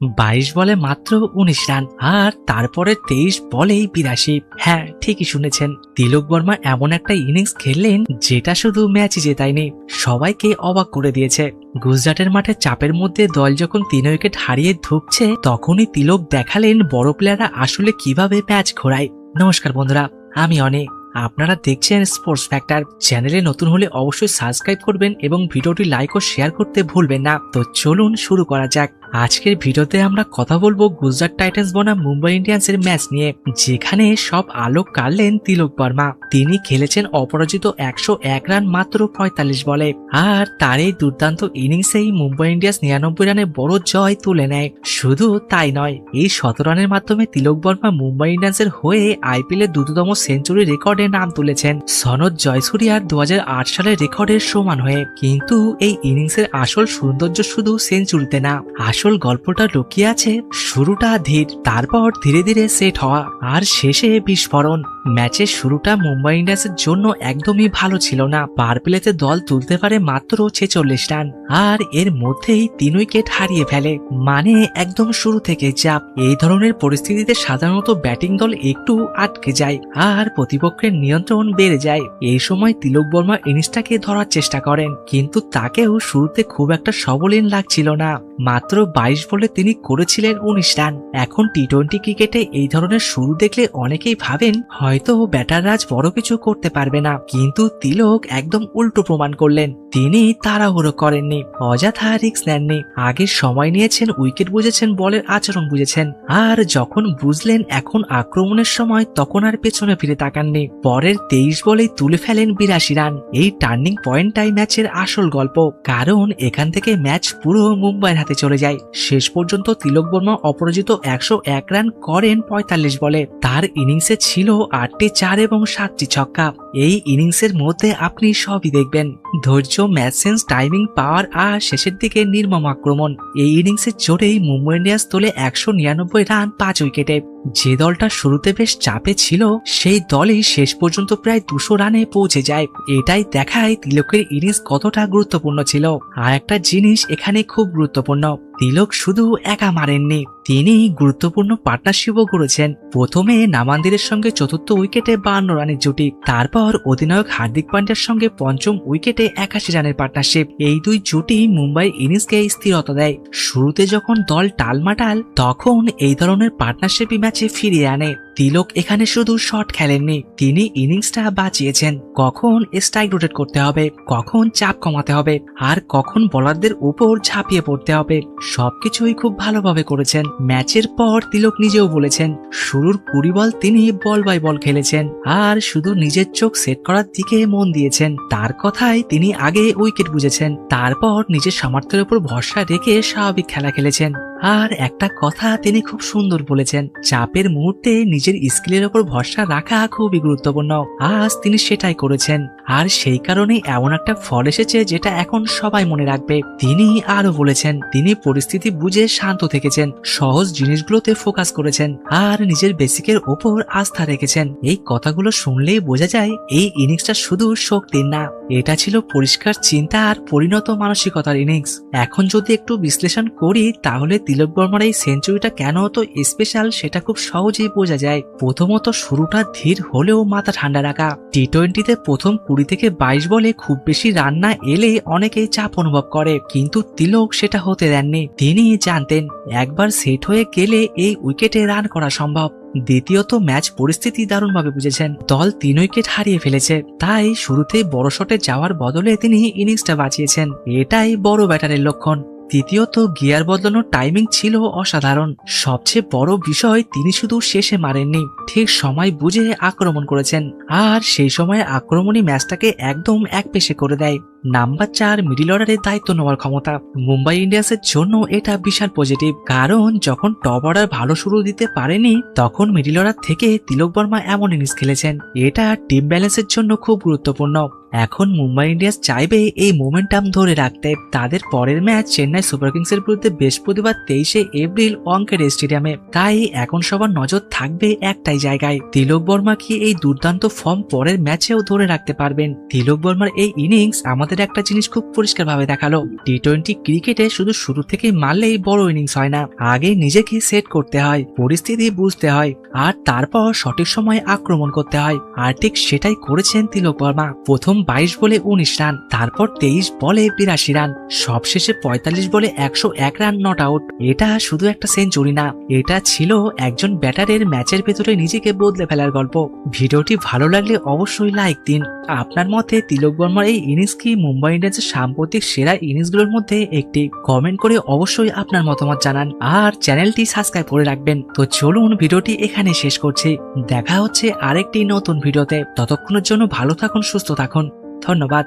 22 বলে মাত্র 19 রান আর তারপরে 23 বলেই 82। হ্যাঁ, ঠিকই শুনেছেন, তিলক বর্মা এমন একটা ইনিংস খেললেন যেটা শুধু ম্যাচই জেতায়নি, সবাইকে অবাক করে দিয়েছে। গুজরাটের মাঠে চাপের মধ্যে দল যখন 3 উইকেট হারিয়ে ধুঁকছে, তখনই তিলক দেখালেন বড় প্লেয়াররা আসলে কিভাবে ম্যাচ ঘোরায়। নমস্কার বন্ধুরা, আমি অনেক, আপনারা দেখছেন স্পোর্টস ফ্যাক্টর। চ্যানেলে নতুন হলে অবশ্যই সাবস্ক্রাইব করবেন এবং ভিডিওটি লাইক ও শেয়ার করতে ভুলবেন না। তো চলুন শুরু করা যাক। আজকের ভিডিওতে আমরা কথা বলবো গুজরাট টাইটান্স বনাম মুম্বাই ইন্ডিয়ান্সের ম্যাচ নিয়ে, যেখানে সব আলো কাড়লেন তিলক বর্মা। তিনি খেলেছেন অপরাজিত 101 রান মাত্র 45 বলে, আর তার এই দুর্দান্ত ইনিংসেই মুম্বাই ইন্ডিয়ান্স 99 রানে বড় জয় তুলে নেয়। শুধু তাই নয়, এই 17 রানের মাধ্যমে তিলক বর্মা মুম্বাই ইন্ডিয়ান্সের হয়ে আইপিএল এর দ্রুততম সেঞ্চুরি রেকর্ডে নাম তুলেছেন, সনদ জয়সূরিয়ার 2008 সালের রেকর্ডের সমান হয়ে। কিন্তু এই ইনিংসের আসল সৌন্দর্য শুধু সেঞ্চুরিতে না, আসল গল্পটা লুকিয়ে আছে শুরুটা ধীর, তারপর ধীরে ধীরে সেট হওয়া, আর শেষে বিস্ফোরণ। ম্যাচের শুরুটা মুম্বাই ইন্ডিয়ান্সের জন্য একদমই ভালো ছিল না। পাওয়ার প্লেতে দল তুলতে পারে মাত্র 46 রান, আর এর মধ্যেই 3 উইকেট হারিয়ে ফেলে, মানে একদম শুরু থেকে চাপ। এই ধরনের পরিস্থিতিতে সাধারণত ব্যাটিং দল একটু আটকে যায় আর প্রতিপক্ষের নিয়ন্ত্রণ বেড়ে যায়। এই সময় তিলক বর্মা ইনিংসটাকে ধরার চেষ্টা করেন, কিন্তু তাকেও শুরুতে খুব একটা সবলীন লাগছিল না। মাত্র 22 বলে তিনি করেছিলেন 19 রান। এখন টি-20 ক্রিকেটে এই ধরনের শুরু দেখলে অনেকেই ভাবেন হয়তো ব্যাটাররাজ বড় কিছু করতে পারবে না, কিন্তু তিলক একদম উল্টো প্রমাণ করলেন। তিনি তাড়াহুড়ো করেননি, অযথা রিস্ক নেননি, আগে সময় নিয়েছেন, উইকেট বুঝেছেন, বলের আচরণ বুঝেছেন, আর যখন বুঝলেন এখন আক্রমণের সময়, তখন আর পেছনে ফিরে তাকাননি। পরের 23 বলেই তুলে ফেলেন 82 রান। এই টার্নিং পয়েন্টটাই ম্যাচের আসল গল্প, কারণ এখান থেকে ম্যাচ পুরো মুম্বাইয়ের হাতে চলে যায়। শেষ পর্যন্ত তিলক বর্মা অপরাজিত 101 রান করেন 45 বলে। তার ইনিংসে ছিল 8টি 4 এবং 7টি ছক্কা। এই ইনিংসের মধ্যে আপনি সবই দেখবেন, ধৈর্য, ম্যাচ সেন্স, টাইমিং, পাওয়ার, আর শেষের দিকে নির্মম আক্রমণ। এই ইনিংসের জোরেই মুম্বাই ইন্ডিয়ান্স তোলে 199 রান 5 উইকেটে। যে দলটা শুরুতে বেশ চাপে ছিল, সেই দলই শেষ পর্যন্ত প্রায় 200 রানে পৌঁছে যায়। এটাই দেখায় তিলকের ইনিংস কতটা গুরুত্বপূর্ণ ছিল। আর একটা জিনিস এখানে খুব গুরুত্বপূর্ণ, তিলক শুধু একা মারেননি, তিনি গুরুত্বপূর্ণ পার্টনারশিপও করেছেন। প্রথমে নামান্দিরের সঙ্গে 4র্থ উইকেটে 52 রানের জুটি, তারপর অধিনায়ক হার্দিক পান্ডিয়ার সঙ্গে 5ম উইকেটে 81 রানের পার্টনারশিপ। এই দুই জুটি মুম্বাই ইনিংসকে স্থিরতা দেয়। শুরুতে যখন দল টালমাটাল, তখন এই ধরনের পার্টনারশিপই ম্যাচে ফিরিয়ে আনে। তিলক এখানে শুধু শট খেলেননি, তিনি ইনিংসটা বাঁচিয়েছেন। কখন স্ট্রাইক রোটেট করতে হবে, কখন চাপ কমাতে হবে, আর কখন বোলারদের উপর ঝাঁপিয়ে পড়তে হবে, সবকিছুই খুব ভালোভাবে করেছেন। ম্যাচের পর তিলক নিজেও বলেছেন, শুরুর 20 বল তিনি বল বাই বল খেলেছেন, আর শুধু নিজের চোখ সেট করার দিকে মন দিয়েছেন। তার কথায় তিনি আগে উইকেট বুঝেছেন, তারপর নিজের সামর্থ্যের উপর ভরসা রেখে স্বাভাবিক খেলা খেলেছেন। আর একটা কথা তিনি খুব সুন্দর বলেছেন, চাপের মুহূর্তে নিজের স্কিলের উপর ভরসা রাখা খুবই গুরুত্বপূর্ণ। আজ তিনি সেটাই করেছেন, আর সেই কারণেই এমন একটা ফল এসেছে যেটা এখন সবাই মনে রাখবে। তিনি আরো বলেছেন, তিনি পরিস্থিতি বুঝে শান্ত থেকেছেন, সহজ জিনিসগুলোতে ফোকাস করেছেন, আর নিজের বেসিকের ওপর আস্থা রেখেছেন। এই কথাগুলো শুনলেই বোঝা যায় এই ইনিংসটা শুধু শক্তির না, এটা ছিল পরিষ্কার চিন্তা আর পরিণত মানসিকতার ইনিংস। এখন যদি একটু বিশ্লেষণ করি, তাহলে তিলক বর্মার এই সেঞ্চুরিটা কেন তো স্পেশাল সেটা খুব সহজেই বোঝা যায়। প্রথমত শুরুটা ধীর হলেও মাথা ঠান্ডা রাখা। টি-20তে প্রথম 20 থেকে 22 বলে খুব বেশি রান না এলে অনেকেই চাপ অনুভব করে, কিন্তু তিলক সেটা হতে দেননি। তিনি জানতেন একবার সেট হয়ে গেলে এই উইকেটে রান করা সম্ভব। দ্বিতীয়ত ম্যাচ পরিস্থিতি দারুণভাবে বুঝেছেন, দল 3 উইকেট হারিয়ে ফেলেছে, তাই শুরুতেই বড় শটে যাওয়ার বদলে তিনি ইনিংসটা বাঁচিয়েছেন, এটাই বড় ব্যাটারের লক্ষণ। তৃতীয়ত গিয়ার বদলানোর টাইমিং ছিল অসাধারণ। সবচেয়ে বড় বিষয়, তিনি শুধু শেষে মারেননি, ঠিক সময় বুঝে আক্রমণ করেছেন, আর সেই সময় আক্রমণই ম্যাচটাকে একদম একপেশে করে দেয়। নাম্বার 4, মিডল অর্ডারের দায়িত্ব নেওয়ার ক্ষমতা। মুম্বাই ইন্ডিয়ান্সের জন্য এটা বিশাল পজিটিভ, কারণ যখন টপ অর্ডার ভালো শুরু দিতে পারেনি, তখন মিডল অর্ডার থেকে তিলক বর্মা এমন ইনিংস খেলেছেন, এটা টিম ব্যালেন্সের জন্য খুব গুরুত্বপূর্ণ। এখন মুম্বাই ইন্ডিয়ান্স চাইবে এই মোমেন্টাম ধরে রাখতে। তাদের পরের ম্যাচ চেন্নাই সুপার কিংস এর বিরুদ্ধে বৃহস্পতিবার 23শে এপ্রিল ওয়াংখেড়ে স্টেডিয়ামে। তাই এখন সবার নজর থাকবে একটাই জায়গায়, তিলক বর্মা কি এই দুর্দান্ত ফর্ম পরের ম্যাচেও ধরে রাখতে পারবেন। তিলক বর্মার এই ইনিংস আমাদের একটা জিনিস খুব পরিষ্কারভাবে দেখালো, টি-20 ক্রিকেটে শুধু শুরু থেকে মারলেই বড় ইনিংস হয় না, আগে নিজেকে সেট করতে হয়, পরিস্থিতি বুঝতে হয়, আর তারপর সঠিক সময়ে আক্রমণ করতে হয়। আর ঠিক সেটাই করেছেন তিলক বর্মা। প্রথম 22 বলে 19 রান, তারপর 23 বলে 82 রান, সবশেষে 45 বলে 101 রান নট আউট। এটা শুধু একটা সেঞ্চুরি না, এটা ছিল একজন ব্যাটারের ম্যাচের ভেতরে নিজেকে বদলে ফেলার গল্প। ভিডিওটি ভালো লাগলে অবশ্যই লাইক দিন। আপনার মতে তিলক বর্মার এই ইনিংস কি মুম্বাই ইন্ডিয়ান্সের সাম্প্রতিক সেরা ইনিংসগুলোর মধ্যে একটি? কমেন্ট করে অবশ্যই আপনার মতামত জানান আর চ্যানেলটি সাবস্ক্রাইব করে রাখবেন। তো চলুন ভিডিওটি এখানে শেষ করছি, দেখা হচ্ছে আরেকটি নতুন ভিডিওতে। ততক্ষণের জন্য ভালো থাকুন, সুস্থ থাকুন, ধন্যবাদ।